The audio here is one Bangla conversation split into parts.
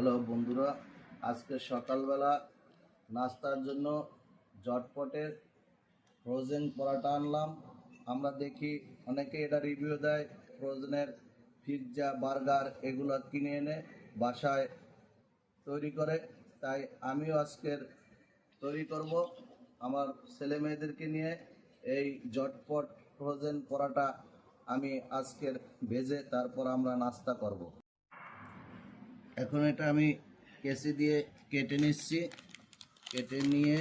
হ্যালো বন্ধুরা, আজকে সকালবেলা নাস্তার জন্য জটপটের ফ্রোজেন পরাটা আনলাম। আমরা দেখি অনেকে এটা রিভিউ দেয় ফ্রোজেনের পিৎজা, বার্গার এগুলো কিনে এনে বাসায় তৈরি করে, তাই আমিও আজকের তৈরি করব আমার ছেলে মেয়েদেরকে নিয়ে। এই জটপট ফ্রোজেন পরাটা আমি আজকের ভেজে তারপর আমরা নাস্তা করব। এখন এটা আমি কেসি দিয়ে কেটে নিচ্ছি। কেটে নিয়ে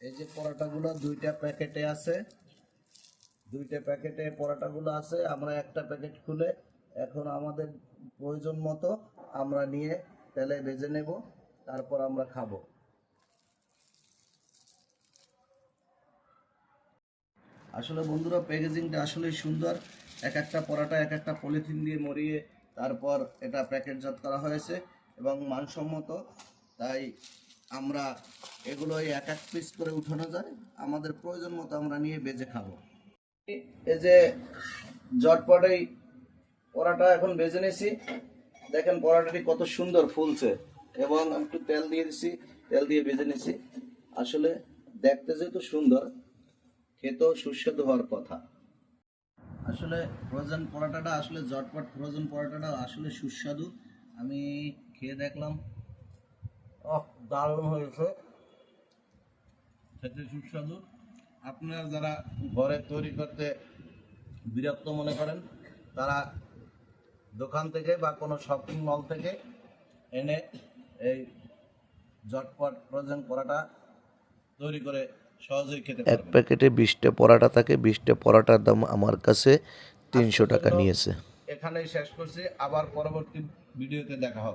এই যে পরোটাগুলো দুইটা প্যাকেটে আছে, দুইটা প্যাকেটে পরোটাগুলো আছে। আমরা একটা প্যাকেট খুলে এখন আমাদের প্রয়োজন মতো আমরা নিয়ে তেলে ভেজে নেব, তারপর আমরা খাবো। আসলে বন্ধুরা, প্যাকেজিংটা আসলে সুন্দর। এক একটা পরোটা এক একটা পলিথিন দিয়ে মরিয়ে তারপর এটা প্যাকেটজাত করা হয়েছে এবং মানসম্মত। তাই আমরা এগুলোই এক এক পিস করে উঠানো যায়, আমাদের প্রয়োজন মতো আমরা নিয়ে বেজে খাবো। এই যে জটপটেই পরোটা এখন বেজে নিয়েছি। দেখেন পরোটাটি কত সুন্দর ফুলছে এবং একটু তেল দিয়ে দিছি, তেল দিয়ে ভেজে নিয়েছি। আসলে দেখতে যেহেতু সুন্দর, খেতেও সুস্বাদু হওয়ার কথা। আসলে ফ্রোজেন পরোটাটা আসলে জটপট ফ্রোজেন পরোটাটা আসলে সুস্বাদু। আমি খেয়ে দেখলাম, দারুণ হয়েছে, খেতে সুস্বাদু। আপনারা যারা ঘরে তৈরি করতে বিরক্ত মনে করেন, তারা দোকান থেকে বা কোনো শপিং মল থেকে এনে এই জটপট ফ্রোজেন পরোটা তৈরি করে সহজেই খেতে এক পারবেন। প্যাকেটে 20টা পরাটা থাকে। 20টা পরাটার দাম আমার কাছে 300 টাকা নিয়েছে। এখানেই শেষ করছি, আবার পরবর্তী ভিডিওতে দেখা হবে।